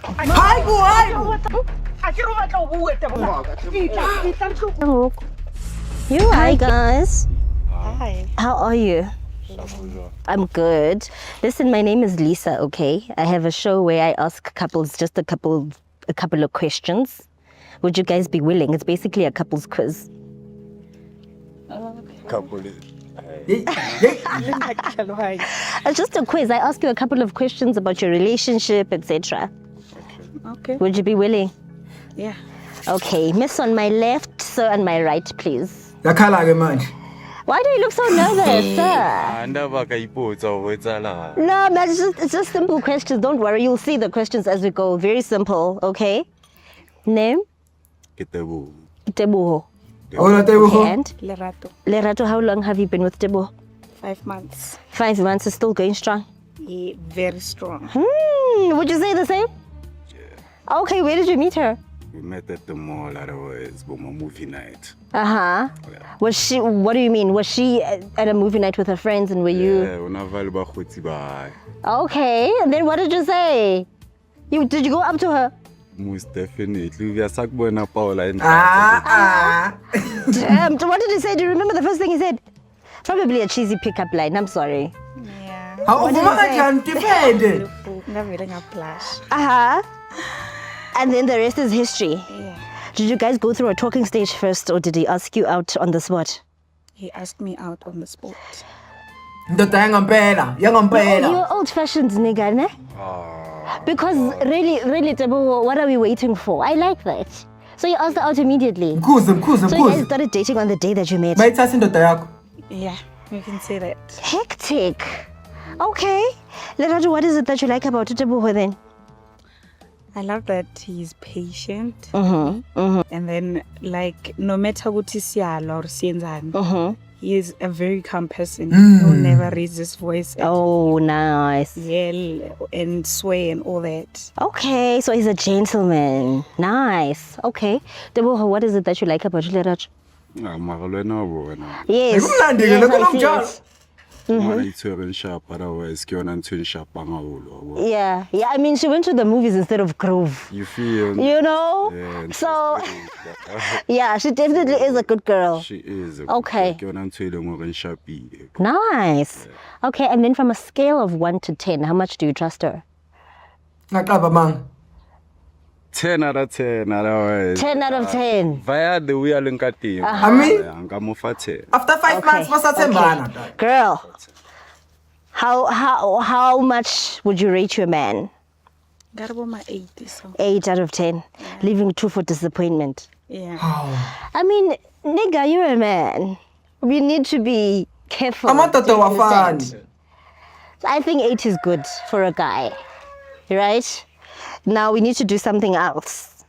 Hi, boy. Hi guys. Hi. How are you? I'm good. Listen, my name is Lisa, okay? I have a show where I ask couples just a couple of questions. Would you guys be willing? It's basically a couples quiz. Couple. It's just a quiz. I ask you a couple of questions about your relationship, etc. Okay. Would you be willing? Yeah. Okay, miss on my left, sir on my right, please. Yakhala-ke manje. Why do you look so nervous, sir? Andaba kaipotsa ho etsala. No, man, it's just simple questions. Don't worry, you'll see the questions as we go. Very simple, okay? Name? Ketebo. Teboho. Hola, Teboho. Okay, and? Lerato. Lerato, how long have you been with Teboho? 5 months. 5 months, is still going strong. Yeah, very strong. Would you say the same? Yeah. Okay, where did you meet her? We met at the mall, otherwise, for my movie night. Uh-huh. Yeah. Was she, what do you mean? Was she at a movie night with her friends and were you? Yeah, unavale bakgotsi ba. Okay, and then what did you say? Did you go up to her? Most definitely. We are sakubona Paula and Damn, what did he say? Do you remember the first thing he said? Probably a cheesy pickup line, I'm sorry. Yeah. How did he say? kanjani tipende? Ngavele ngaplash. Uh-huh. And then the rest is history. Yeah. Did you guys go through a talking stage first or did he ask you out on the spot? He asked me out on the spot. Ndoda yangampela. You're old-fashioned nigga, ne? Because really, Teboho, what are we waiting for? I like that. So you asked her out immediately. Mkhuze. So you guys started dating on the day that you met. Mayithatha indoda yakho. Yeah, you can say that. Hectic. Okay. Lerato, what is it that you like about Teboho then? I love that he's patient. Mm-hmm. And then, like, no matter what he siyala or siyenzani, he is a very calm person. He will never raise his voice and Oh, nice. yell and swear and all that. Okay, so he's a gentleman. Nice. Okay. Teboho, what is it that you like about Lerato? Mara na bona. Yes. Bekumnandi-ke lokho I see nomjalo. it. Mara itshwere sharp, otherwise ke yona ntho e sharp haholo. Yeah, I mean, she went to the movies instead of Grove. You feel? You know? Yeah, So, yeah, she definitely is a good girl. she is. Okay. Ke yona ntho e leng hore sharpile. Nice. Okay, and then from a scale of 1 to 10, how much do you trust her? Ngaqaba mang. 10 out of 10, otherwise. 10 out of 10. Via the way I link at him. I mean- Nka mo fa 10. After 5 months basathembana. dad. Girl, how much would you rate your man? Garaboma 80, so 8 out of 10, leaving 2 for disappointment. yeah. I mean, nigga, you're a man. We need to be careful. Amadoda Do you understand? wafani. I think 8 is good for a guy, right? Now we need to do something else.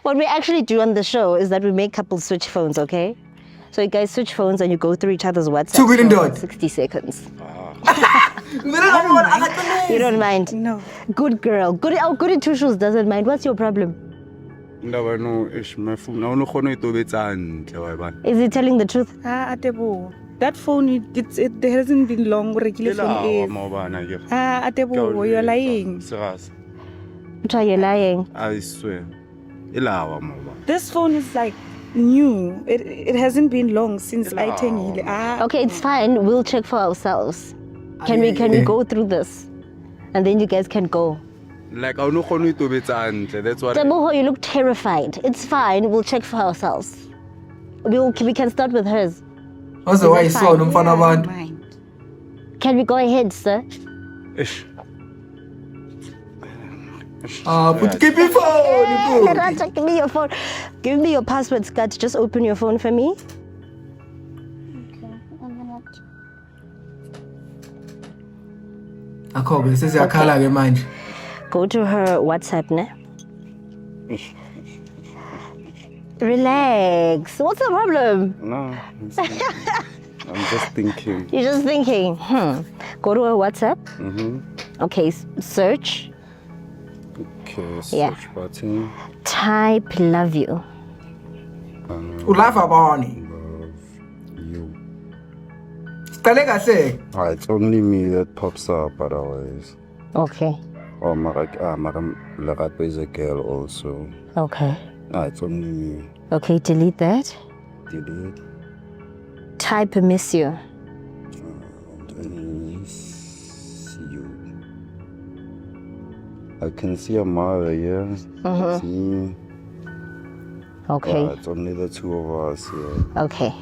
What we actually do on the show is that we make couples switch phones, okay? So you guys switch phones and you go through each other's WhatsApp Two within for dot. 60 seconds. Mina ngabona akaqinile. You don't mind? No. Good girl. Good in two shoes doesn't mind. What's your problem? Ndaba no ish my phone. Na no khona itobetsa ntle wa bana. Is he telling the truth? Atebo. That phone, it hasn't been long. Regular phone is. Mo bana ke. Atebo, you're lying. Serious. Try you're lying. I swear. Ilawa mo ba. This phone is like new. It hasn't been long since I turned. Okay, it's fine. We'll check for ourselves. Can we go through this? And then you guys can go. Like I no khona itobetsa ntle. That's what. Teboho, you look terrified. It's fine. We'll check for ourselves. We can start with hers. Waze wayisona umfana wabantu. Mind. Can we go ahead, sir? Ish. But keep your phone. Lerato, give me your phone. Give me your password, Scott. Just open your phone for me. Akho-ke sesiyakhala-ke manje. Go to her WhatsApp, ne? Relax. What's the problem? No. I'm just thinking. You're just thinking, Go to her WhatsApp. Okay, search. Okay, search Yeah. button. Type love you. Ulava bani. Love you. Siqale kahle. It's only me that pops up otherwise. Okay. Oh, Madam Lerato is a girl also. Okay. It's only me. Okay, delete that. Delete. Type miss you. Miss you. I can see a mother, yeah. See. Okay. It's only the two of us, yeah. Okay.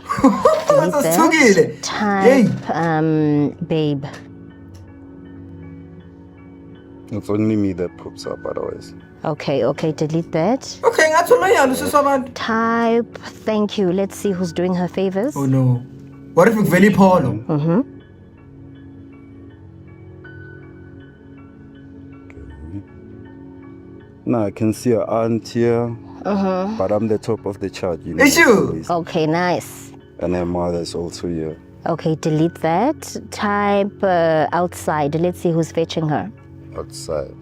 Delete That's too good. Type babe. It's only me that pops up otherwise. Okay, delete that. Okay, ngathi uloyalo siswabantu. Type thank you. Let's see who's doing her favors. Oh no. What if ngivele ipholo? Now I can see an aunt here, but I'm the top of the chart, you know. It's you. Okay, nice. And her mother's also here. Okay, delete that. Type outside. Let's see who's fetching her. Outside.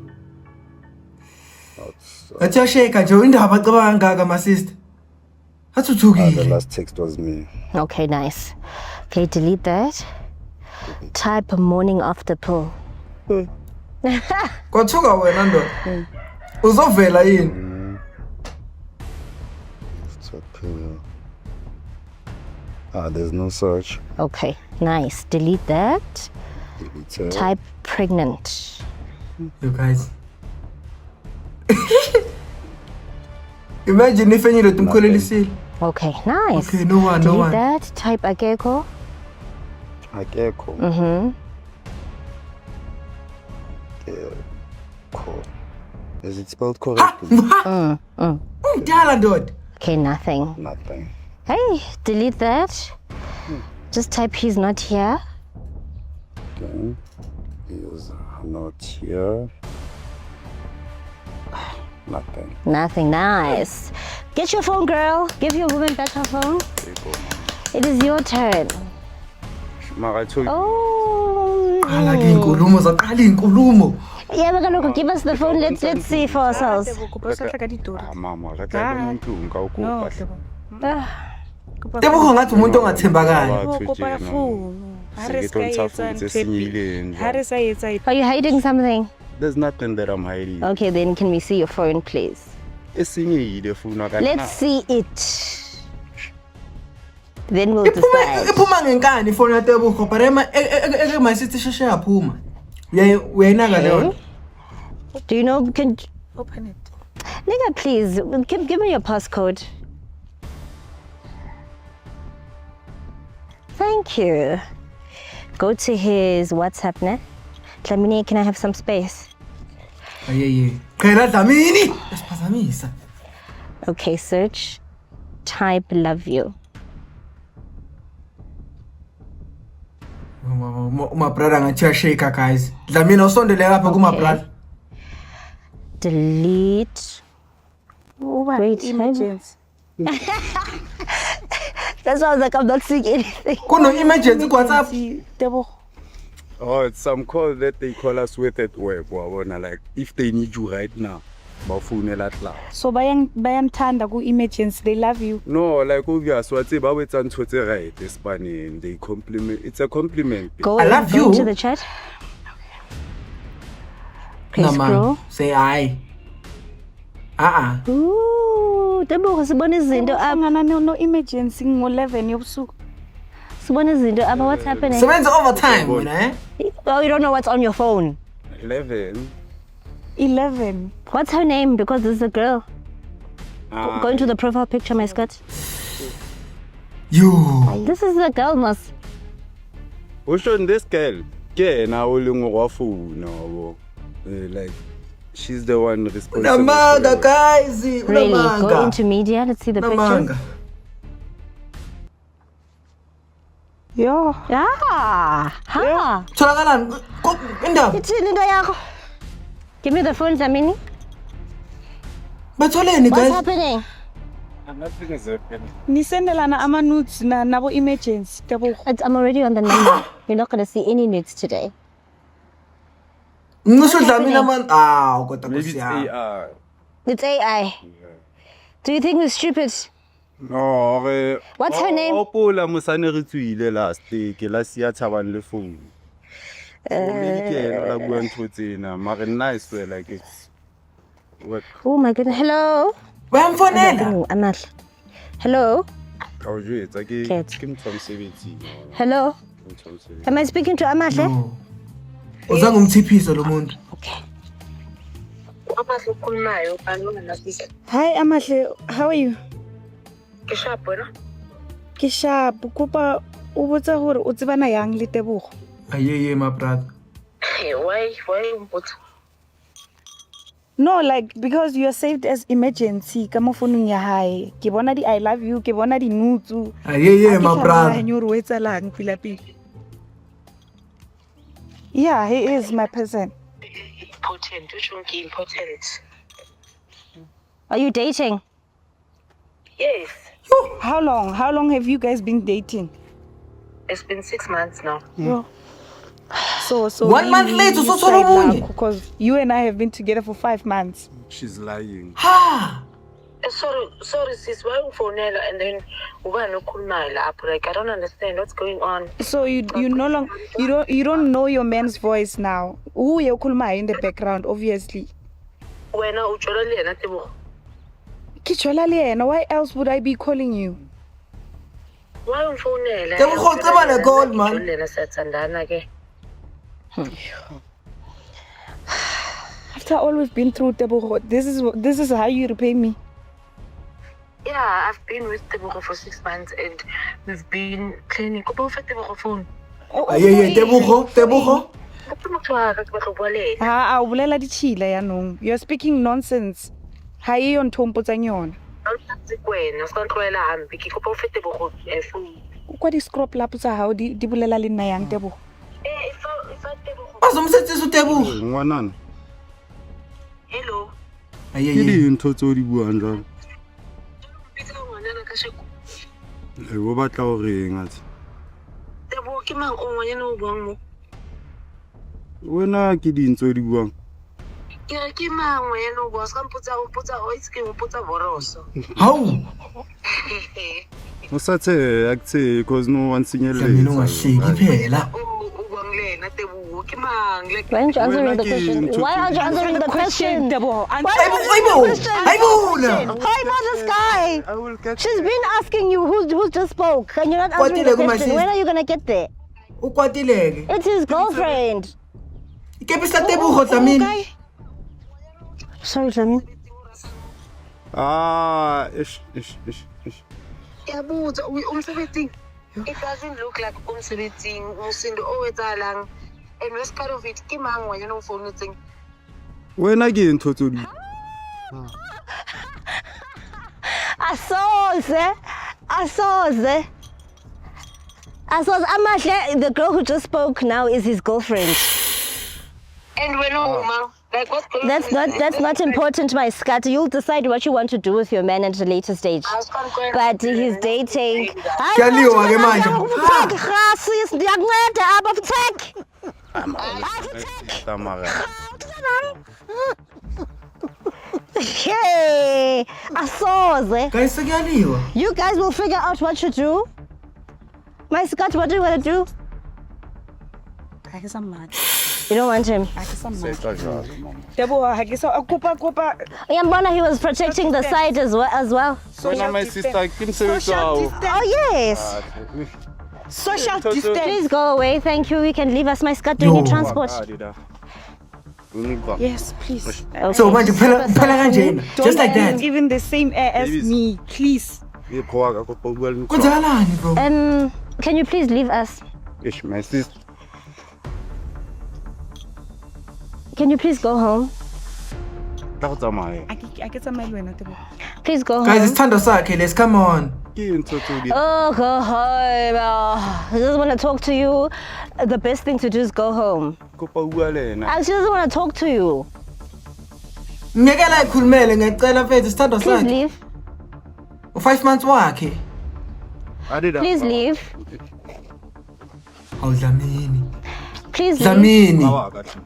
Ngathi uyasheka nje indaba acabanga kangaka my sister. Ngathi The uthukile. last text was me. Okay, nice. Okay, delete that. Type morning after pill. Kwathuka wena ndoda. Uzovela yini? It's okay. There's no search. Okay, nice. Delete that. Delete it. Type pregnant. You guys. Imagine if enye ndoda umkholelisile. Okay, nice. Okay, no one. Delete that. Type akeko. Akeko. Mm-hmm. Cool. Is it spelled correctly? Umdala ndoda. Okay, nothing. Nothing. Hey, delete that. Just type he's not here. Okay. He's not here. Nothing. Nothing. Nice. Get your phone, girl. Give your woman back her phone. It is your turn. Mara, I told you. Oh. Qala ke inkulumo zaqala inkulumo. Yeah, we're gonna give us the phone. Let's see for ourselves. Mama, I can't do No, Tebo ngathi umuntu ongathembakali. Are you hiding something? There's nothing that I'm hiding. Okay, then can we see your phone, please? Let's see it. Then we'll decide. Iphuma ngenkani ifoni yaTebogo but eke my sister sheshe yaphuma. Uyayinaka leyo. Do you know, can Open it. nigga, please give me your passcode. Thank you. Go to his WhatsApp ne. Dlamini, can I have some space? Ayeye. Qela Dlamini. Esiphazamisa. Okay, search. Type love you. My brother ngathi uyasheka guys. Dlamini usondele lapha kuma brother. Delete. Wait, Emergency. that's why I was like, I'm not seeing anything. Kuno emergency WhatsApp. Oh, it's some call that they call us with at work. Like, if they need you right now, So bayamthanda ku emergency, they love you. no, like obvious, what's it about right? It's funny. They compliment. It's a compliment. Go I love go you. to the chat. Okay, No scroll. man. Say aye. Ooh, Tebogo sibona izinto apha. Ngana no emergency ngo-11 yobusuku. Sibona izinto apha. What's happening? Sebenza overtime wena Oh, you don't know what's on your phone. 11. 11. What's her name? Because this is a girl. Go into the profile picture, my skirt. You. This is a girl, Mas. Who's on this girl? Yeah, now no. Like, she's the one responsible. Unamanga guys. Really? Go into media. Let's see the pictures. Unamanga. Yo. Ah, ha. Tholakala indaba. Ithini into yakho? Give me the phone, Dlamini. Batholeni What's guys. happening? Nothing is happening. Nisendelana ama nudes na nabo emergency Tebogo. I'm already on the number. You're not going to see any nudes today. Ngisho Dlamini man. Kodwa Maybe it's kusiyama. AI. It's AI. Do you think we're stupid? No, What's her name? Opola musane re tswile last ke la sia thabang le phone. maybe ke yena la bua ntho tsena mare nna I swear like it's what Oh my goodness. Hello. Bayamfonela. Amahle. Hello. ka o jwetsa ke Ket. ke motho wa mosebetsing Hello. motho wa mosebetsing. Am I speaking to Amahle? No. Uzange umthiphisa lo muntu. Okay. Hi Amahle, how are you? Ke sharp wena. Ke sharp. Kopa o botsa hore o tsebana yang le Tebogo? Ayeye my brother. Why umpotsa? No, like because you are saved as emergency ka mo phone ya hae. Ke bona di I love you, ke bona di nutsu. Ayeye my brother. Nyoro etsa lang pila pila. Yeah, he is my person. Important, which one is important? Are you dating? Yes, How long have you guys been dating? it's been 6 months now. So 1 month later, so solo munye. because you and I have been together for 5 months. She's lying. Ha. Sorry sis, why ufonela and then uba nokhulumayo lapho? Like I don't understand what's going on. So you no longer you don't know your man's voice now. Uye ukhulumayo in the background obviously. Wena ujola le yena Tebogo. Ke tshola le yena, why else would I be calling you? Why umfonela? Tebogo, uceba le call, man. Lena siyathandana ke. After all we've been through, Tebogo, this is how you repay me. Yeah, I've been with Tebogo for 6 months and we've been cleaning. Kopa ufe Tebogo phone. Ayeye Tebogo. Ke motho wa ka ke batla ho bua le ena. Ha a o bolela ditshila yanong. You're speaking nonsense. Ha e yo ntho o mpotsang yona. Ha o tlatse kwena, o ska ntloela hampe. Ke kopa ufe Tebogo phone. Kwa di scrap lapo tsa hao di bolela le nna yang Tebogo. If I Tebogo. Bazomsetsisa uTebogo. Ngwanana. Hello. Ke Ayeye. dintho tse o di buang jwalo. Bitsa ngwanana ka sheko. O batla ho reng atse? Tebogo ke mang o ngwanyana o buang mo? Wena ke dintho o di buang. Ke re ke mang ngwanyana o buang? Ska mpotsa o itse ke mpotsa boroso. Hawu. O sa tshe akutse because no one Mina sinyeletsa. ungahleki phela. O buang le ena Tebogo ke mang? Like Why aren't you answering the Wena ke question? ntho- Why aren't you answering the question? Tebogo. Ayibona. Hi, not this guy. I will catch She's been asking you who just spoke, and you're not answering the Kwatile kuma question. sis. When are you gonna get there? Ukwatileke. It's his girlfriend. Ikepisa Tebogo Dlamini. Sorry, Jamie. ish. yabuza umsebenzini. It doesn't look like umsebenzini umsindo owetsalang. And rest part of it ke mang ngwanyana o founetseng? Wena ke ntho tse o di. Asoze. Amahle, the girl who just spoke now is his girlfriend. And when mang? Like what's going on? That's not important, my scat. You'll decide what you want to do with your man at a later stage. But he's dating. Kuyaliwa ke manje. Tamara. Hey, Asoze. Guys, sekuyaliwa. You guys will figure out what to do. My scat, what do you want to do? Ha ke sa mad. You don't want him. Ha ke sa mad. Setsa jwalo. Tebogo ha ke sa kopa. Yambona, he was protecting the site as well. Wena my sister ke msebetsi wao. Oh, yes. Social distance. Please go away. Thank you. You can leave us. My scat, do you need Yo. transport? Yes, please. So manje phela kanjena. Just like that. Even the same air as Babies. me, please. Ke khoa ka kopa bua le ntho. Kwenzakalani bro? Can you please leave us? Ish my sister. Can you please go home? Tla go tsamaya. A ke tsamaye le wena Tebogo. Please go Guys, home. it's Thando sakhe. Let's come on. Ke ntho tse o di. Oh, go home. Oh, he doesn't want to talk to you. The best thing to do is go home. Kopa bua le ena. She doesn't want to talk to you. Ngiyekela ikhulumele ngicela mfethu Thando Please sakhe. leave. U5 months wakhe. Adida. Please leave. Hawu Dlamini. Please leave. Dlamini. Awa kahle.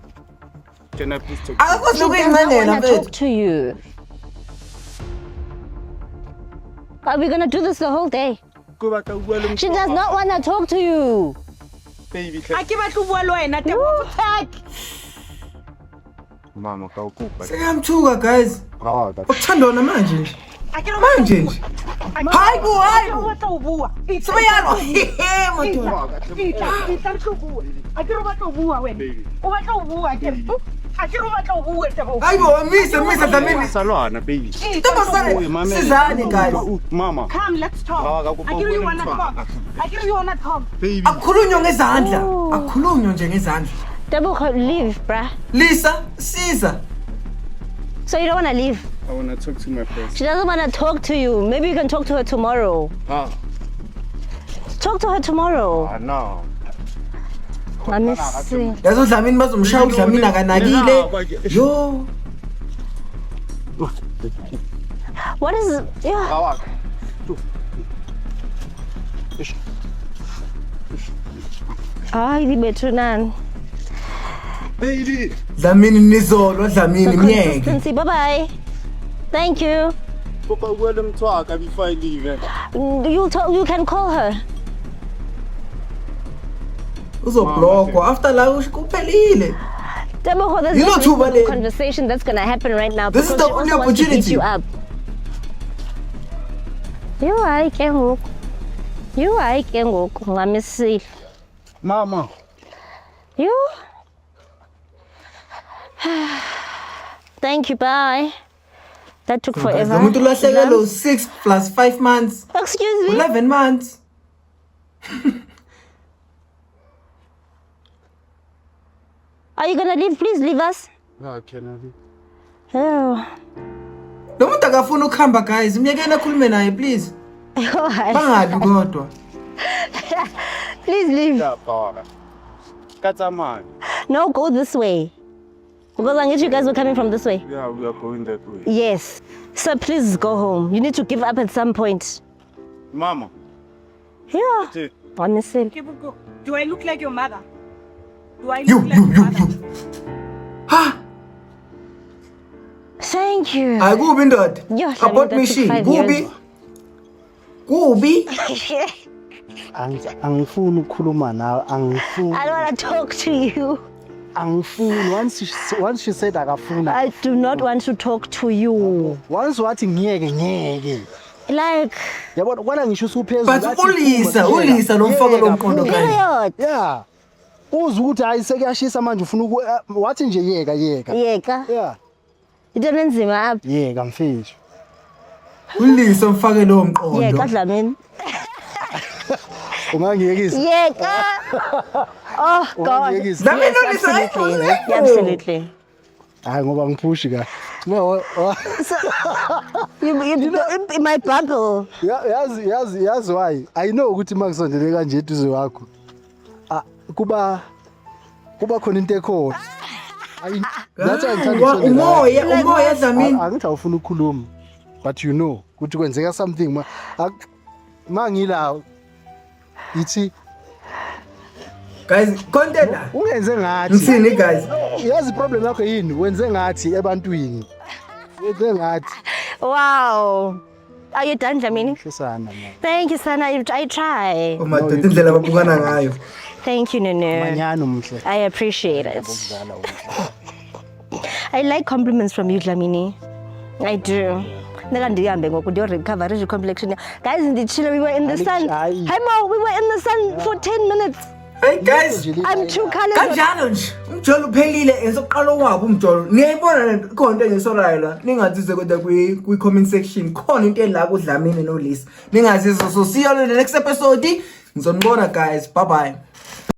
Can I please talk? Akakwazi She does not ukuyinqanela want to talk mfethu. to you. Are we going to do this the whole day? Ko batla bua le She does not want to talk to you. baby. A ke batla ho bua le wena Teboho. Mama, kawukupa. Seyamthuka guys. Oh, that's Ukuthanda wona manje nje. Manje nje. Hayi bo. Batla ho bua. Sibayalo. Motho. A ke re batla ho bua wena. O batla ho bua ke. A ke re batla ho bua Teboho. Hayi bo, misa Dlamini. salwana, baby. Sizani guys. Mama. Come, let's talk. I get you wanna talk. I get you wanna talk. Baby. Akukhulunywa ngezandla. Akukhulunywa nje ngezandla. Teboho, leave, bruh. Lisa, Siza. So you don't want to leave? I want to talk to my friend. She doesn't want to talk to you. Maybe you can talk to her tomorrow. Talk to her tomorrow. No. Let me see. Yazo Dlamini bazomshaya uDlamini akanakile. Yo. What is it? Yeah. Ay, di better nan. Baby. Dlamini nizolwa Dlamini mnyeke. Consistency. Bye-bye. Thank you. Papa, let them talk before I leave. You can call her. Uzoblokwa after la kuphelile. Teboho, there's You know this too, but conversation that's going to happen right now. This is because the she only also wants to beat opportunity. you up. You are Kengo. You are Kengo. Let me see. Mama. You? Thank you, bye. That took forever. Umuntu lahlekelo 6 plus 5 months. Excuse me? 11 months. Are you gonna leave? Please leave us. No, can I leave? Oh. Lo muntu akafuna ukuhamba guys. Myekeni akhulume naye please. Bangabi kodwa. Please leave. Yeah, Paula. Katamani. No, go this way. Because I guess you guys were coming from this way. Yeah, we are going that way. Yes. So please go home. You need to give up at some point. Mama. Yeah. Honestly. Teboho, do I look like your mother? Do I You. look like your mother? Ha. Thank you. Akubi ndoda. Yo, Abort that me took she. 5 Kubi. years. Kubi. Angifuni ukukhuluma nawe, angifuni. I don't want to talk to you. Angifuni. Once she said akafuna. I do not want to talk to you. Once wathi ngiyeke. Like, Yabona kwana ngisho usuphezulu. But ulisa lo mfoko lo mqondo kanje. period. Yeah. Uza ukuthi hayi sekuyashisa manje ufuna wathi nje yeka. Yeka. Yeah. Into enzima apha. Yeka mfethu. Ulisa mfake lo mqondo. Yeka Dlamini. Ungangiyekisa. Yeka. Oh God. Ungangiyekisa. Dlamini Yes, ulisa. absolutely. Absolutely. Hayi ngoba ngiphushi ka. No, You my bubble. yazi why? I know ukuthi makusondele kanje eduze wakho. Kuba khona into ekhona. That's why ngithanda Umoya Dlamini. angithi awufuna ukukhuluma. But you know ukuthi kwenzeka something mangila ithi Guys, content la. ungenze ngathi. Ngithini guys? Yazi problem yakho yini? Wenze ngathi ebantwini. Wenze ngathi. Wow. Are you done, Dlamini? Shesana man. Thank you, Sana. I try. Madoda indlela ababukana ngayo. Thank you, Nunu. Manyano mhle. I appreciate it. I like compliments from you, Dlamini. I do. Recovery complexion. Guys, in the chiller, we were in the sun. Hey, Mo, we were in the sun for 10 minutes. Hey guys, I'm too colors. kanjalo nje. Umjolo uphelile esoqalo wabo umjolo. Niyayibona konke ngesorayo la. Ningazize kodwa kwi comment section. Khona into la kuDlamini no Lisa. Ningazizo so see you on the next episode. Ngizonibona guys. Bye bye.